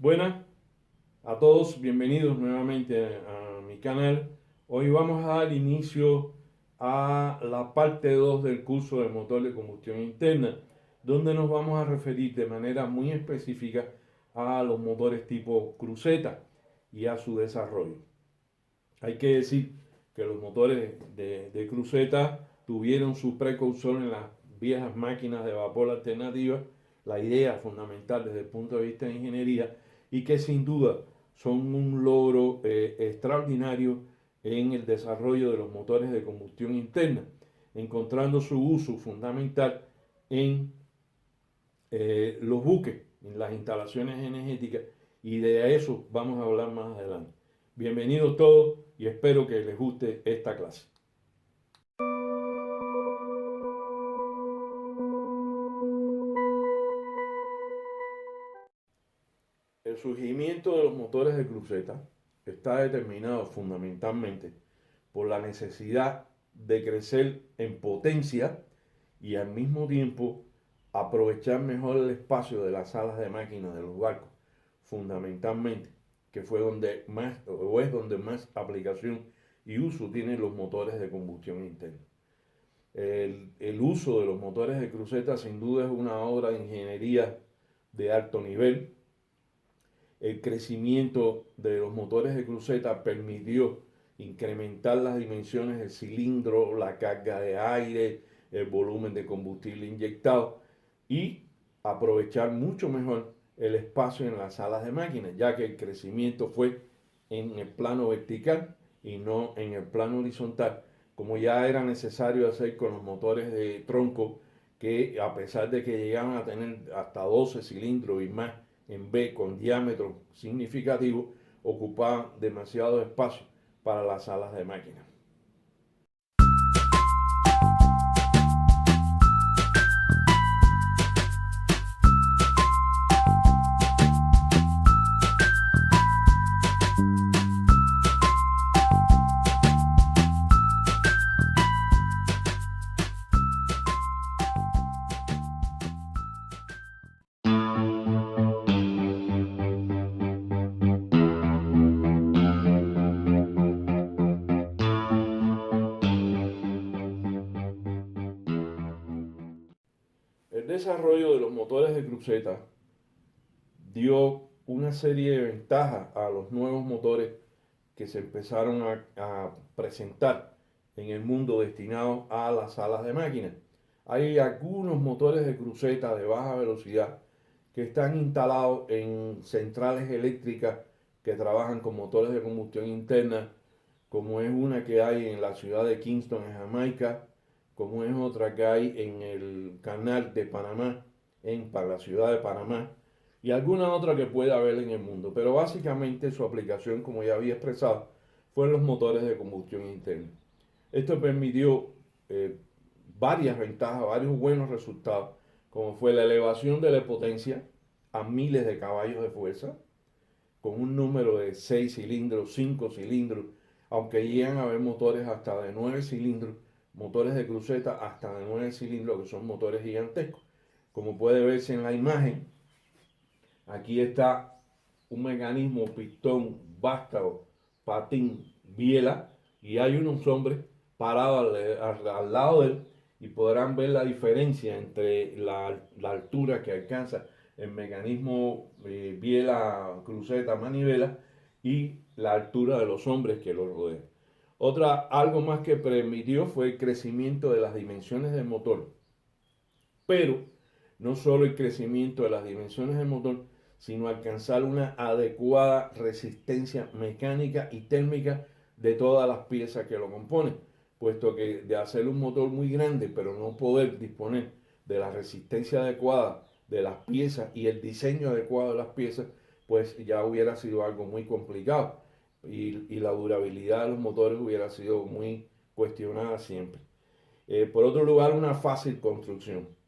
Buenas a todos, bienvenidos nuevamente a mi canal. Hoy vamos a dar inicio a la parte 2 del curso de motor de combustión interna, donde nos vamos a referir de manera muy específica a los motores tipo cruceta y a su desarrollo. Hay que decir que los motores de cruceta tuvieron su precursor en las viejas máquinas de vapor alternativas, la idea fundamental desde el punto de vista de ingeniería, y que sin duda son un logro extraordinario en el desarrollo de los motores de combustión interna, encontrando su uso fundamental en los buques, en las instalaciones energéticas, y de eso vamos a hablar más adelante. Bienvenidos todos y espero que les guste esta clase. El surgimiento de los motores de cruceta está determinado fundamentalmente por la necesidad de crecer en potencia y al mismo tiempo aprovechar mejor el espacio de las salas de máquinas de los barcos, fundamentalmente, que fue donde más o es donde más aplicación y uso tienen los motores de combustión interna. El uso de los motores de cruceta sin duda es una obra de ingeniería de alto nivel. El crecimiento de los motores de cruceta permitió incrementar las dimensiones del cilindro, la carga de aire, el volumen de combustible inyectado y aprovechar mucho mejor el espacio en las salas de máquinas, ya que el crecimiento fue en el plano vertical y no en el plano horizontal, como ya era necesario hacer con los motores de tronco, que a pesar de que llegaban a tener hasta 12 cilindros y más en B con diámetro significativo, ocupaban demasiado espacio para las salas de máquinas. El desarrollo de los motores de cruceta dio una serie de ventajas a los nuevos motores que se empezaron a presentar en el mundo destinados a las salas de máquinas. Hay algunos motores de cruceta de baja velocidad que están instalados en centrales eléctricas que trabajan con motores de combustión interna, como es una que hay en la ciudad de Kingston, en Jamaica, como es otra que hay en el canal de Panamá, para la ciudad de Panamá, y alguna otra que pueda haber en el mundo. Pero básicamente su aplicación, como ya había expresado, fue en los motores de combustión interna. Esto permitió eh, varias ventajas, varios buenos resultados, como fue la elevación de la potencia a miles de caballos de fuerza, con un número de 6 cilindros, 5 cilindros, aunque llegan a haber motores hasta de 9 cilindros, motores de cruceta hasta de 9 cilindros, que son motores gigantescos. Como puede verse en la imagen, aquí está un mecanismo pistón, vástago, patín, biela, y hay unos hombres parados al lado de él y podrán ver la diferencia entre la altura que alcanza el mecanismo biela, cruceta, manivela y la altura de los hombres que lo rodean. Algo más que permitió fue el crecimiento de las dimensiones del motor, pero no solo el crecimiento de las dimensiones del motor, sino alcanzar una adecuada resistencia mecánica y térmica de todas las piezas que lo componen, puesto que de hacer un motor muy grande, pero no poder disponer de la resistencia adecuada de las piezas y el diseño adecuado de las piezas, pues ya hubiera sido algo muy complicado y la durabilidad de los motores hubiera sido muy cuestionada siempre. Por otro lugar, una fácil construcción.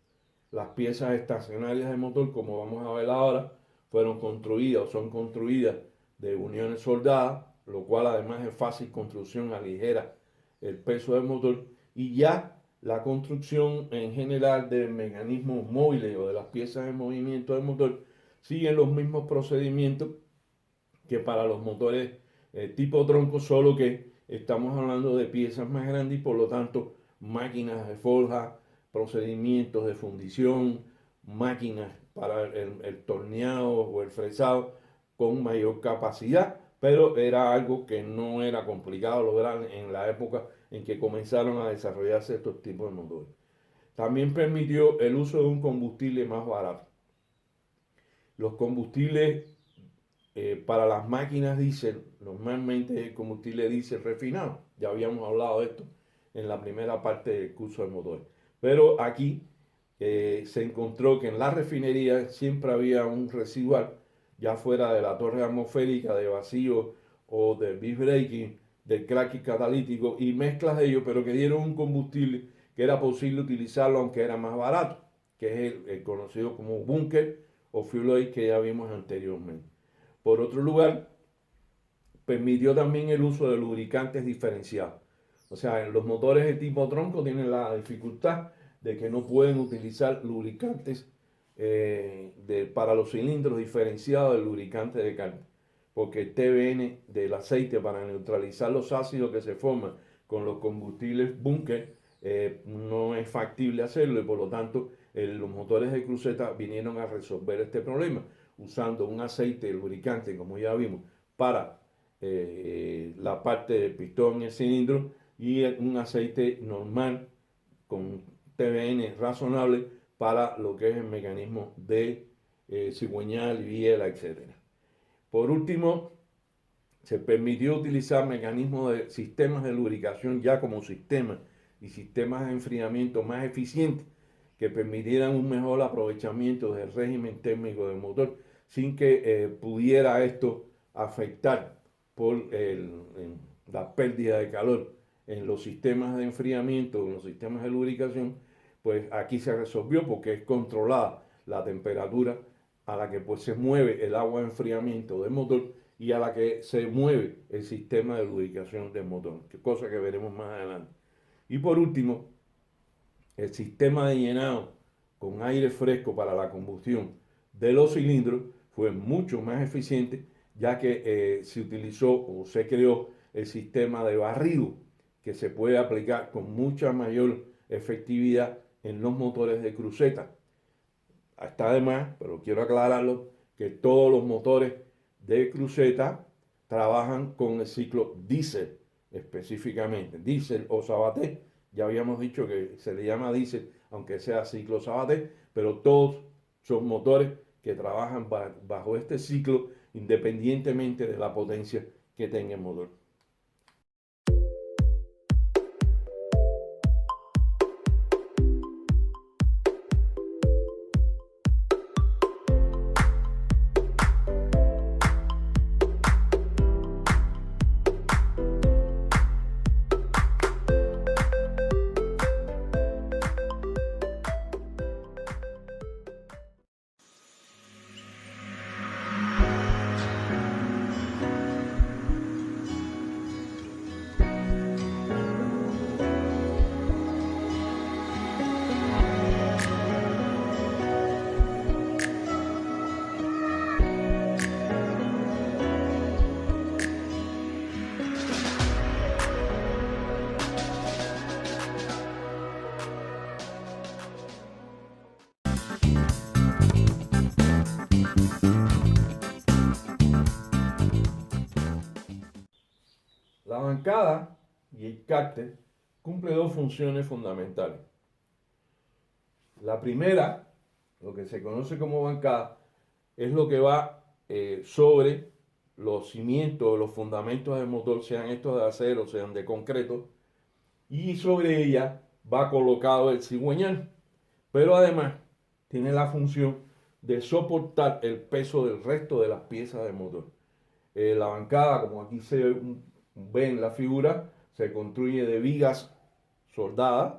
Las piezas estacionarias del motor, como vamos a ver ahora, fueron construidas o son construidas de uniones soldadas, lo cual además es fácil construcción, aligera el peso del motor, y ya la construcción en general de mecanismos móviles o de las piezas en movimiento del motor siguen los mismos procedimientos que para los motores tipo tronco, solo que estamos hablando de piezas más grandes y por lo tanto máquinas de forja, procedimientos de fundición, máquinas para el torneado o el fresado con mayor capacidad, pero era algo que no era complicado lograr en la época en que comenzaron a desarrollarse estos tipos de motores. También permitió el uso de un combustible más barato. Los combustibles para las máquinas diésel, normalmente el combustible diésel refinado. Ya habíamos hablado de esto en la primera parte del curso de motores. Pero aquí se encontró que en la refinería siempre había un residual, ya fuera de la torre atmosférica, de vacío o del breaking, del cracking catalítico y mezclas de ellos, pero que dieron un combustible que era posible utilizarlo aunque era más barato, que es el conocido como bunker o fuel oil que ya vimos anteriormente. Por otro lugar, permitió también el uso de lubricantes diferenciados. O sea, los motores de tipo tronco tienen la dificultad de que no pueden utilizar lubricantes para los cilindros diferenciados del lubricante de carga, porque el TBN del aceite para neutralizar los ácidos que se forman con los combustibles bunker no es factible hacerlo y por lo tanto los motores de cruceta vinieron a resolver este problema usando un aceite lubricante, como ya vimos, para la parte del pistón y el cilindro y un aceite normal con TBN razonable para lo que es el mecanismo de cigüeñal, biela, etc. Por último, se permitió utilizar mecanismos de sistemas de lubricación ya como sistemas y sistemas de enfriamiento más eficientes que permitieran un mejor aprovechamiento del régimen térmico del motor sin que pudiera esto afectar por la pérdida de calor en los sistemas de enfriamiento, en los sistemas de lubricación, pues aquí se resolvió porque es controlada la temperatura a la que pues se mueve el agua de enfriamiento del motor y a la que se mueve el sistema de lubricación del motor, que cosa que veremos más adelante. Y por último, el sistema de llenado con aire fresco para la combustión de los cilindros fue mucho más eficiente, ya que se utilizó o se creó el sistema de barrido que se puede aplicar con mucha mayor efectividad en los motores de cruceta. Está de más, pero quiero aclararlo, que todos los motores de cruceta trabajan con el ciclo diésel específicamente, diésel o Sabaté. Ya habíamos dicho que se le llama diésel, aunque sea ciclo Sabaté, pero todos son motores que trabajan bajo este ciclo independientemente de la potencia que tenga el motor. La bancada y el cárter cumple dos funciones fundamentales. La primera, lo que se conoce como bancada, es lo que va sobre los cimientos, los fundamentos del motor, sean estos de acero, sean de concreto, y sobre ella va colocado el cigüeñal. Pero además tiene la función de soportar el peso del resto de las piezas del motor. La bancada, como aquí se ve en la figura, se construye de vigas soldadas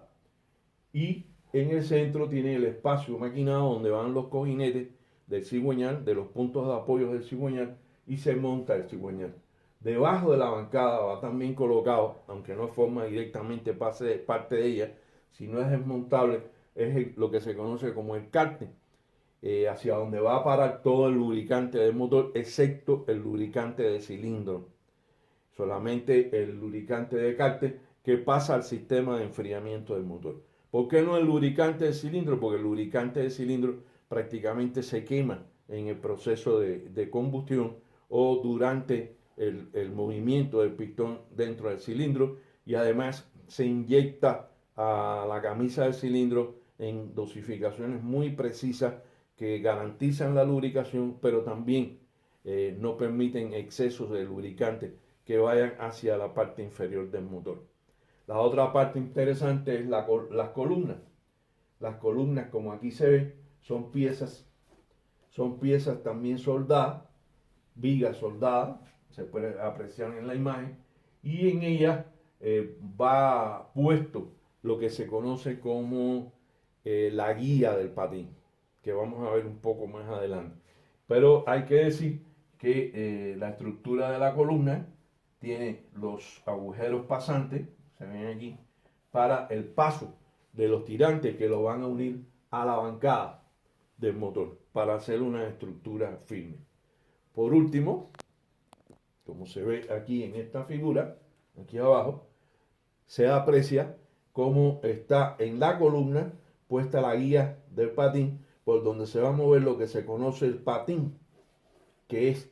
y en el centro tiene el espacio maquinado donde van los cojinetes del cigüeñal, de los puntos de apoyo del cigüeñal y se monta el cigüeñal. Debajo de la bancada va también colocado, aunque no forma directamente parte de ella, si no es desmontable, es lo que se conoce como el cárter. hacia donde va a parar todo el lubricante del motor, excepto el lubricante de cilindro. Solamente el lubricante de cárter que pasa al sistema de enfriamiento del motor. ¿Por qué no el lubricante de cilindro? Porque el lubricante de cilindro prácticamente se quema en el proceso de combustión o durante el movimiento del pistón dentro del cilindro, y además se inyecta a la camisa del cilindro en dosificaciones muy precisas que garantizan la lubricación, pero también no permiten excesos de lubricante que vayan hacia la parte inferior del motor. La otra parte interesante es las columnas. Las columnas, como aquí se ve, son piezas también soldadas, vigas soldadas, se puede apreciar en la imagen, y en ellas va puesto lo que se conoce como la guía del patín, que vamos a ver un poco más adelante. Pero hay que decir que la estructura de la columna tiene los agujeros pasantes, se ven aquí, para el paso de los tirantes que lo van a unir a la bancada del motor para hacer una estructura firme. Por último, como se ve aquí en esta figura, aquí abajo, se aprecia cómo está en la columna puesta la guía del patín por donde se va a mover lo que se conoce el patín, que es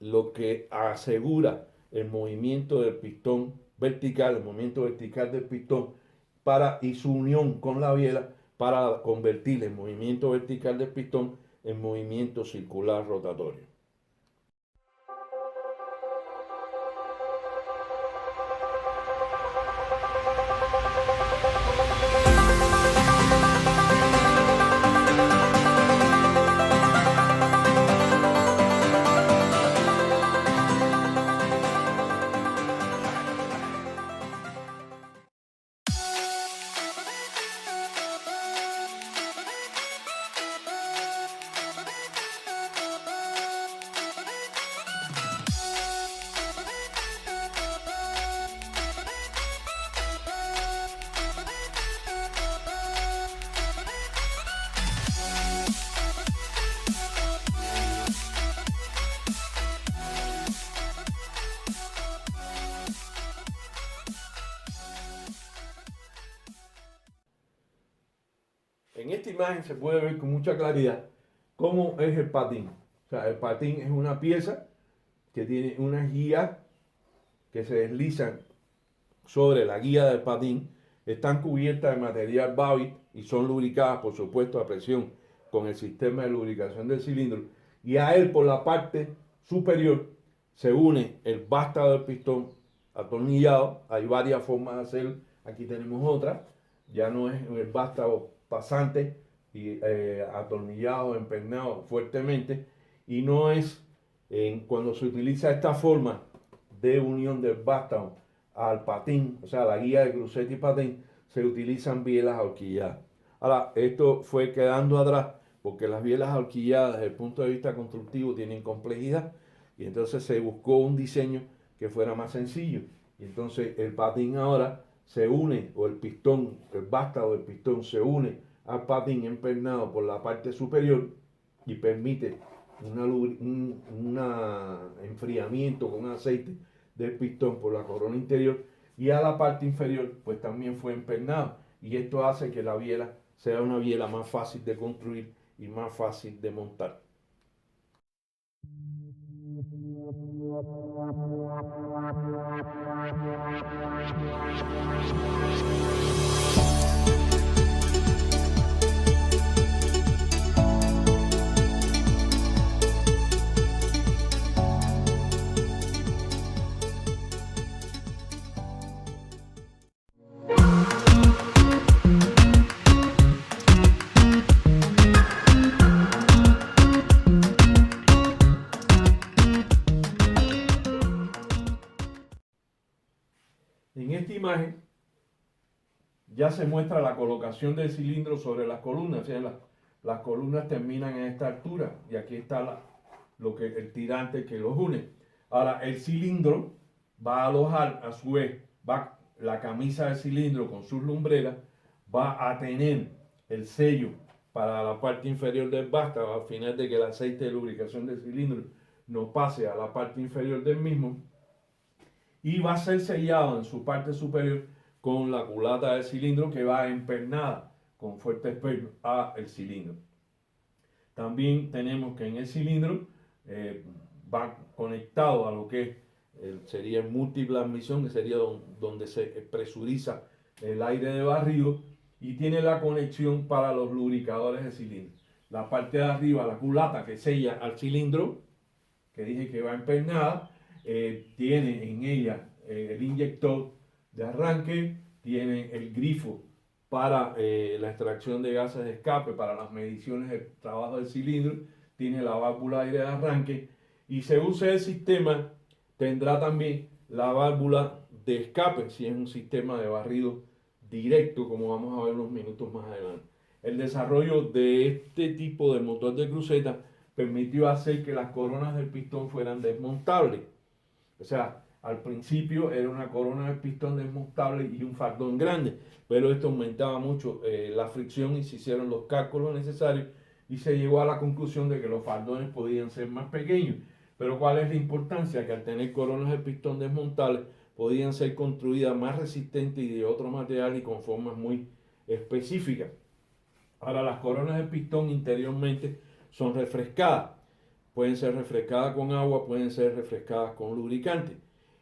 lo que asegura el movimiento del pistón vertical, el movimiento vertical del pistón y su unión con la biela para convertir el movimiento vertical del pistón en movimiento circular rotatorio. En esta imagen se puede ver con mucha claridad cómo es el patín. O sea, el patín es una pieza que tiene unas guías que se deslizan sobre la guía del patín, están cubiertas de material Babbitt y son lubricadas, por supuesto, a presión con el sistema de lubricación del cilindro. Y a él, por la parte superior, se une el vástago del pistón atornillado. Hay varias formas de hacerlo. Aquí tenemos otra. Ya no es el vástago pasante y atornillado, empernado fuertemente. Y no es cuando se utiliza esta forma de unión del vástago al patín, o sea, la guía de cruceta y patín, se utilizan bielas ahorquilladas. Ahora, esto fue quedando atrás porque las bielas ahorquilladas desde el punto de vista constructivo tienen complejidad, y entonces se buscó un diseño que fuera más sencillo. Y entonces el patín ahora se une, o el pistón, el vástago del pistón se une al patín empernado por la parte superior y permite un enfriamiento con aceite del pistón por la corona interior, y a la parte inferior pues también fue empernado, y esto hace que la biela sea una biela más fácil de construir y más fácil de montar. En esta imagen ya se muestra la colocación del cilindro sobre las columnas. O sea, las columnas terminan en esta altura y aquí está el tirante que los une. Ahora, el cilindro va a alojar, a su vez, la camisa del cilindro con sus lumbreras va a tener el sello para la parte inferior del vástago, al final de que el aceite de lubricación del cilindro no pase a la parte inferior del mismo, y va a ser sellado en su parte superior con la culata del cilindro que va empernada con fuerte espejo a el cilindro. También tenemos que en el cilindro va conectado a lo que sería el múltiple admisión, que sería donde se presuriza el aire de barrido, y tiene la conexión para los lubricadores de cilindro. La parte de arriba, la culata que sella al cilindro, que dije que va empernada, tiene en ella el inyector de arranque, tiene el grifo para la extracción de gases de escape, para las mediciones del trabajo del cilindro, tiene la válvula de aire de arranque, y según sea el sistema, tendrá también la válvula de escape, si es un sistema de barrido directo, como vamos a ver unos minutos más adelante. El desarrollo de este tipo de motor de cruceta permitió hacer que las coronas del pistón fueran desmontables. O sea, al principio era una corona del pistón desmontable y un faldón grande, pero esto aumentaba mucho la fricción, y se hicieron los cálculos necesarios y se llegó a la conclusión de que los faldones podían ser más pequeños. Pero ¿cuál es la importancia? Que al tener coronas de pistón desmontables podían ser construidas más resistentes y de otro material y con formas muy específicas. Ahora, las coronas de pistón interiormente son refrescadas. Pueden ser refrescadas con agua, pueden ser refrescadas con lubricante.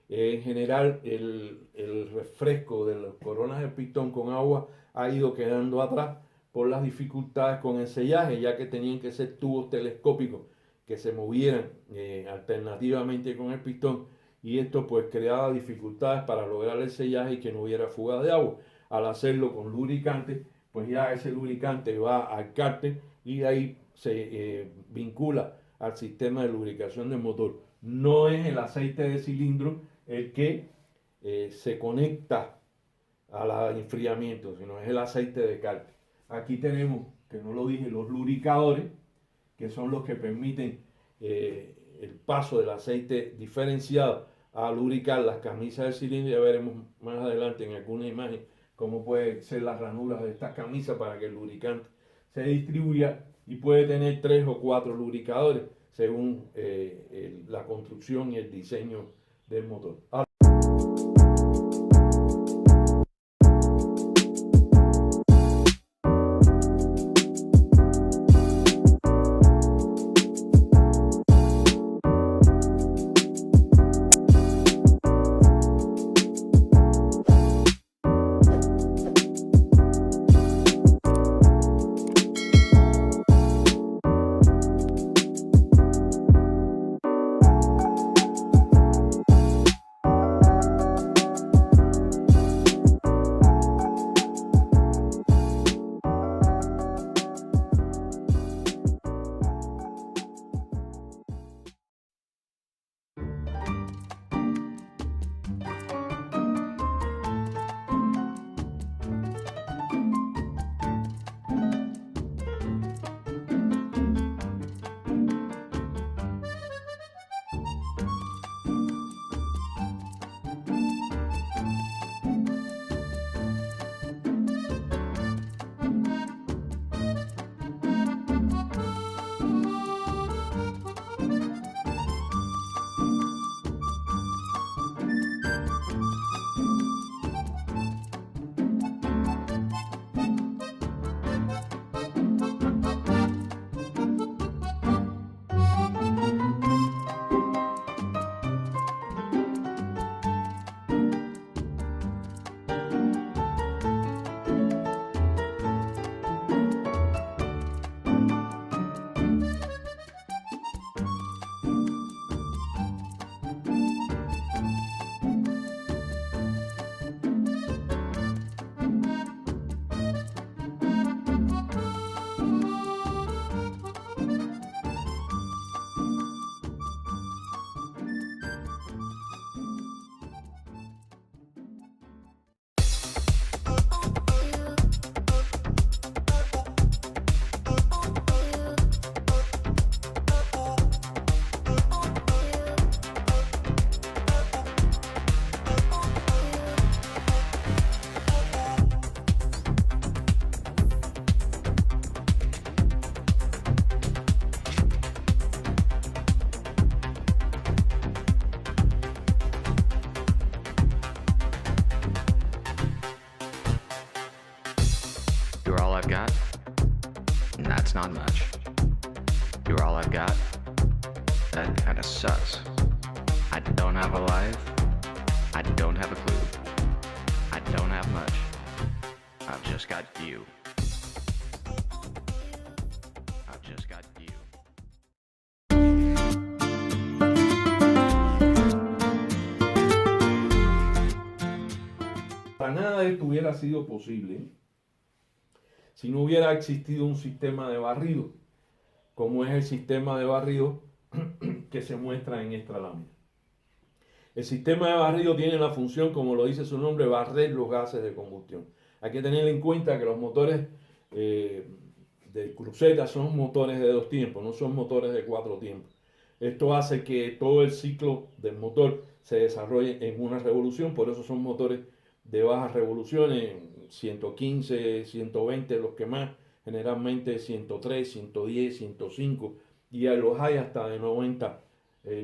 En general, el refresco de las coronas de pistón con agua ha ido quedando atrás por las dificultades con el sellaje, ya que tenían que ser tubos telescópicos que se movieran alternativamente con el pistón, y esto pues creaba dificultades para lograr el sellaje y que no hubiera fuga de agua. Al hacerlo con lubricante, pues ya ese lubricante va al cárter y de ahí se vincula al sistema de lubricación del motor. No es el aceite de cilindro el que se conecta al enfriamiento, sino es el aceite de cárter. Aquí tenemos, que no lo dije, los lubricadores, que son los que permiten el paso del aceite diferenciado a lubricar las camisas del cilindro. Ya veremos más adelante en alguna imagen cómo pueden ser las ranuras de estas camisas para que el lubricante se distribuya, y puede tener 3 o 4 lubricadores según la construcción y el diseño del motor. That's not much. You're all I've got? That kinda sucks. I don't have a life. I don't have a clue. I don't have much. I've just got you. I've just got you. Para nada de esto hubiera sido posible si no hubiera existido un sistema de barrido, como es el sistema de barrido que se muestra en esta lámina. El sistema de barrido tiene la función, como lo dice su nombre, barrer los gases de combustión. Hay que tener en cuenta que los motores de cruceta son motores de 2 tiempos, no son motores de 4 tiempos. Esto hace que todo el ciclo del motor se desarrolle en una revolución, por eso son motores de bajas revoluciones, 115, 120, los que más, generalmente 103, 110, 105, y a los hay hasta de 90,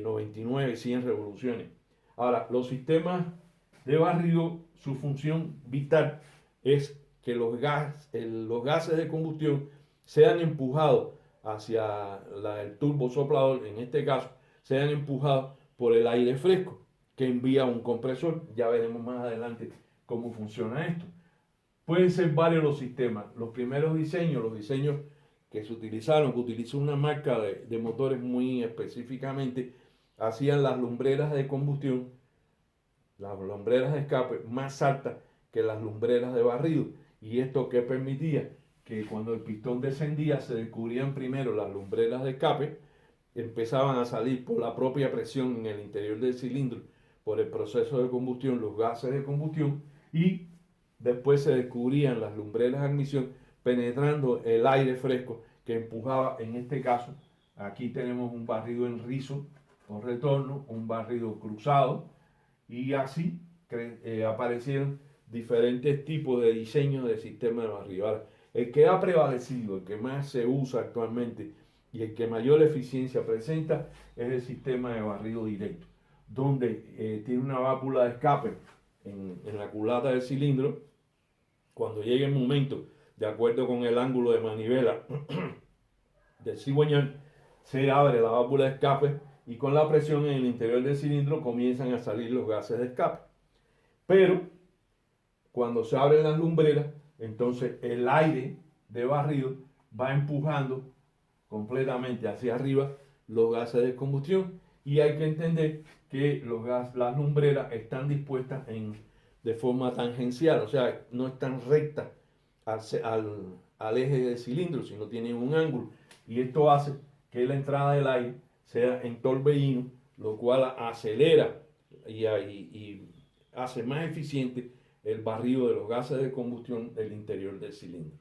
99, 100 revoluciones. Ahora, los sistemas de barrido, su función vital es que los gases de combustión sean empujados hacia el turbosoplador, en este caso, sean empujados por el aire fresco que envía un compresor. Ya veremos más adelante cómo funciona esto. Pueden ser varios los sistemas. Los primeros diseños, los diseños que se utilizaron, que utilizó una marca de motores muy específicamente, hacían las lumbreras de combustión, las lumbreras de escape más altas que las lumbreras de barrido. ¿Y esto qué permitía? Que cuando el pistón descendía se descubrían primero las lumbreras de escape, empezaban a salir por la propia presión en el interior del cilindro, por el proceso de combustión, los gases de combustión, y después se descubrían las lumbreras de admisión penetrando el aire fresco que empujaba, en este caso, aquí tenemos un barrido en rizo con retorno, un barrido cruzado, y así aparecieron diferentes tipos de diseños de sistema de barrido. Ahora, el que ha prevalecido, el que más se usa actualmente y el que mayor eficiencia presenta es el sistema de barrido directo, donde tiene una válvula de escape en la culata del cilindro. Cuando llegue el momento, de acuerdo con el ángulo de manivela del cigüeñal, se abre la válvula de escape y con la presión en el interior del cilindro comienzan a salir los gases de escape. Pero cuando se abren las lumbreras, entonces el aire de barrido va empujando completamente hacia arriba los gases de combustión, y hay que entender que las lumbreras están dispuestas de forma tangencial, o sea, no están rectas al eje del cilindro, sino tienen un ángulo, y esto hace que la entrada del aire sea en torbellino, lo cual acelera y hace más eficiente el barrido de los gases de combustión del interior del cilindro.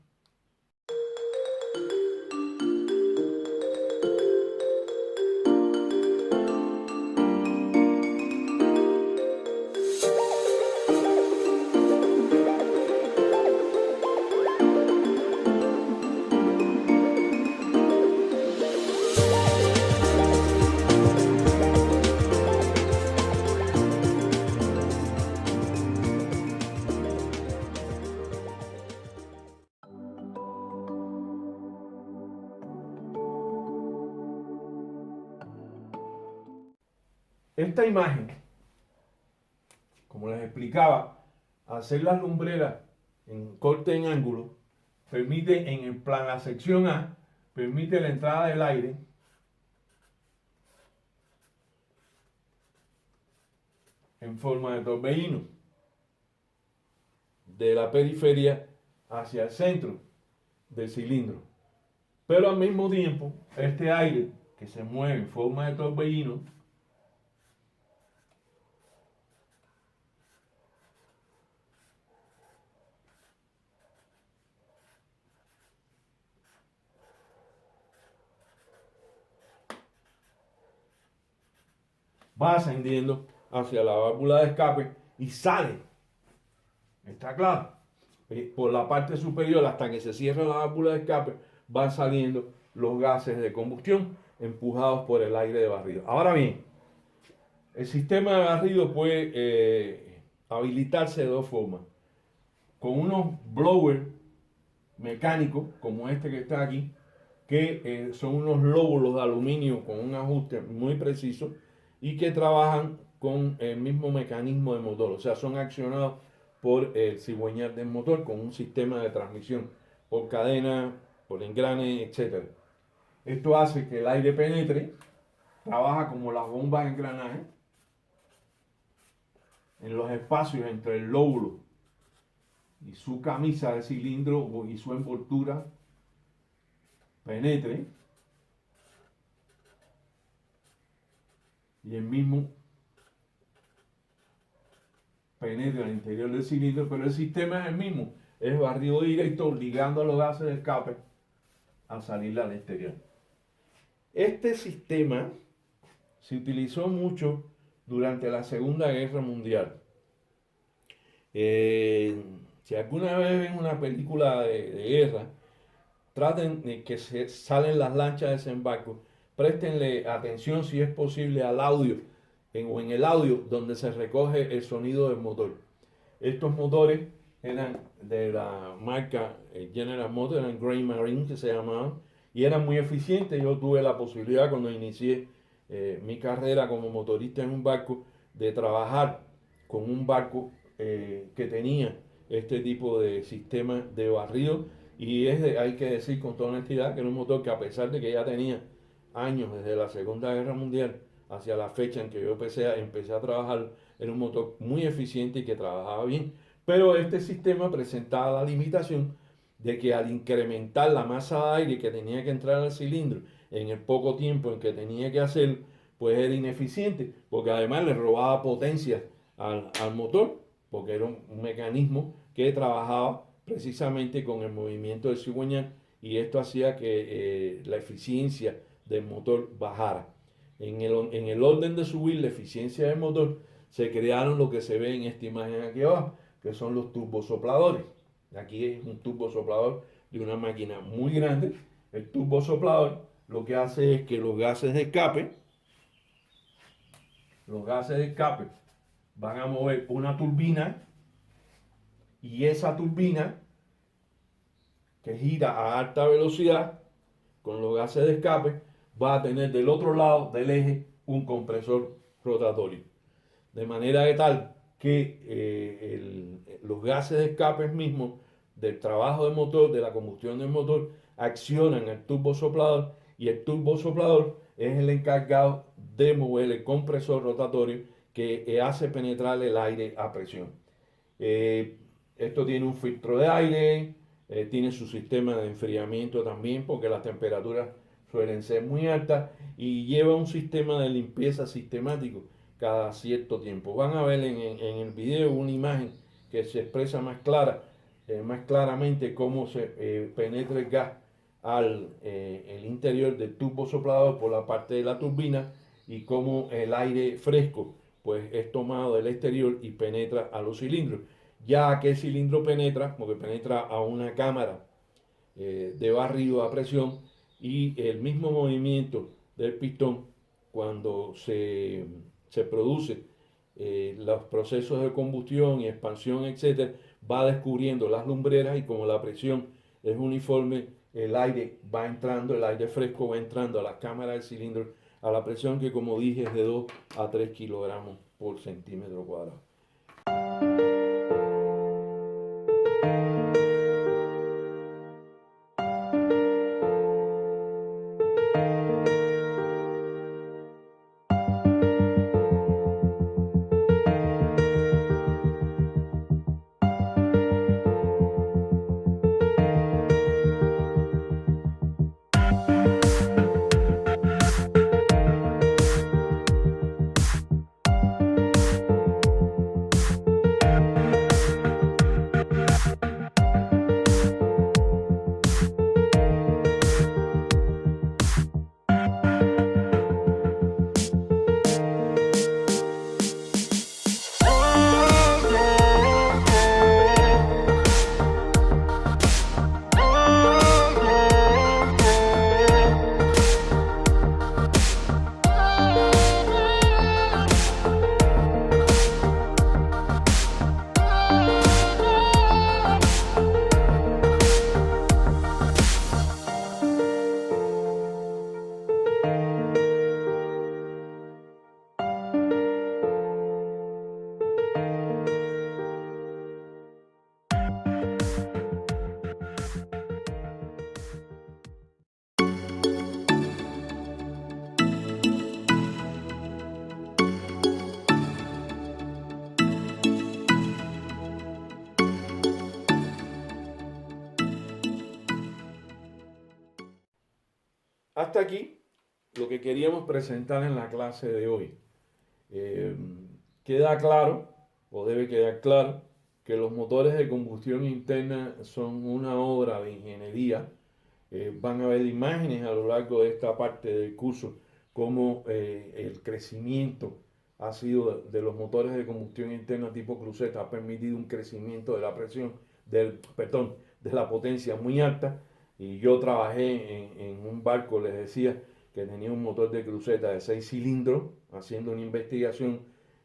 Esta imagen, como les explicaba, hacer las lumbreras en corte en ángulo permite la sección A, permite la entrada del aire en forma de torbellino de la periferia hacia el centro del cilindro. Pero al mismo tiempo, este aire que se mueve en forma de torbellino va ascendiendo hacia la válvula de escape y sale, está claro, por la parte superior hasta que se cierra la válvula de escape van saliendo los gases de combustión empujados por el aire de barrido. Ahora bien, el sistema de barrido puede habilitarse de dos formas: con unos blowers mecánicos como este que está aquí, que son unos lóbulos de aluminio con un ajuste muy preciso y que trabajan con el mismo mecanismo de motor, o sea, son accionados por el cigüeñal del motor con un sistema de transmisión por cadena, por engrane, etc. Esto hace que el aire penetre, trabaja como las bombas de engranaje en los espacios entre el lóbulo y su camisa de cilindro y su envoltura, penetre y el mismo penetra al interior del cilindro, pero el sistema es el mismo, es barrido directo obligando a los gases de escape a salir al exterior. Este sistema se utilizó mucho durante la Segunda Guerra Mundial. Si alguna vez ven una película de guerra, traten de que salen las lanchas de desembarco, préstenle atención si es posible al audio o en el audio donde se recoge el sonido del motor. Estos motores eran de la marca General Motors, eran Grey Marine que se llamaban, y eran muy eficientes. Yo tuve la posibilidad cuando inicié mi carrera como motorista en un barco de trabajar con un barco que tenía este tipo de sistema de barrido, y hay que decir con toda honestidad que era un motor que, a pesar de que ya tenía años desde la Segunda Guerra Mundial hacia la fecha en que yo empecé a trabajar, era un motor muy eficiente y que trabajaba bien, pero este sistema presentaba la limitación de que al incrementar la masa de aire que tenía que entrar al cilindro en el poco tiempo en que tenía que hacerlo, pues era ineficiente, porque además le robaba potencia al motor, porque era un mecanismo que trabajaba precisamente con el movimiento del cigüeñal, y esto hacía que la eficiencia del motor bajara. En el orden de subir la eficiencia del motor, se crearon lo que se ve en esta imagen aquí abajo, que son los turbosopladores. Aquí es un turbosoplador de una máquina muy grande. El turbosoplador lo que hace es que los gases de escape van a mover una turbina, y esa turbina, que gira a alta velocidad con los gases de escape, va a tener del otro lado del eje un compresor rotatorio. De manera de tal que los gases de escape mismos del trabajo del motor, de la combustión del motor, accionan el turbosoplador, y el turbosoplador es el encargado de mover el compresor rotatorio que hace penetrar el aire a presión. Esto tiene un filtro de aire, tiene su sistema de enfriamiento también, porque las temperaturas suelen ser muy altas, y lleva un sistema de limpieza sistemático cada cierto tiempo. Van a ver en el video una imagen que se expresa más claramente cómo se penetra el gas al el interior del turbosoplador por la parte de la turbina, y cómo el aire fresco pues es tomado del exterior y penetra a los cilindros. Ya que el cilindro penetra, porque penetra a una cámara de barrido a presión, y el mismo movimiento del pistón cuando se produce los procesos de combustión y expansión, etcétera, va descubriendo las lumbreras, y como la presión es uniforme, el aire va entrando, el aire fresco va entrando a las cámaras del cilindro a la presión que, como dije, es de 2 a 3 kilogramos por centímetro cuadrado. hasta aquí lo que queríamos presentar en la clase de hoy. Queda claro, o debe quedar claro, que los motores de combustión interna son una obra de ingeniería. Van a ver imágenes a lo largo de esta parte del curso, cómo el crecimiento ha sido de los motores de combustión interna tipo cruceta, ha permitido un crecimiento de la presión, perdón, de la potencia muy alta. Y yo trabajé en un barco, les decía, que tenía un motor de cruceta de 6 cilindros, haciendo una investigación,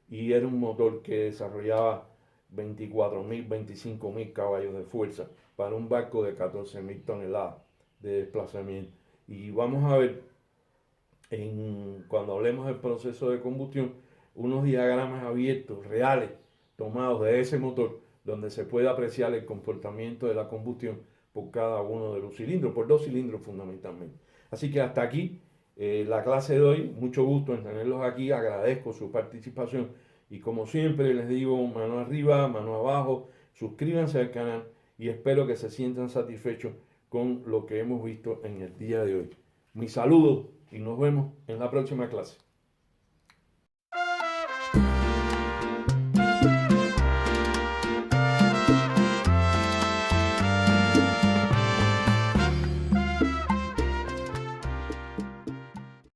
y era un motor que desarrollaba 24.000, 25.000 caballos de fuerza para un barco de 14.000 toneladas de desplazamiento. Y vamos a ver, cuando hablemos del proceso de combustión, unos diagramas abiertos, reales, tomados de ese motor, donde se puede apreciar el comportamiento de la combustión por cada uno de los cilindros, por 2 cilindros fundamentalmente. Así que hasta aquí la clase de hoy. Mucho gusto en tenerlos aquí, agradezco su participación y como siempre les digo, mano arriba, mano abajo, suscríbanse al canal y espero que se sientan satisfechos con lo que hemos visto en el día de hoy. Mi saludo y nos vemos en la próxima clase.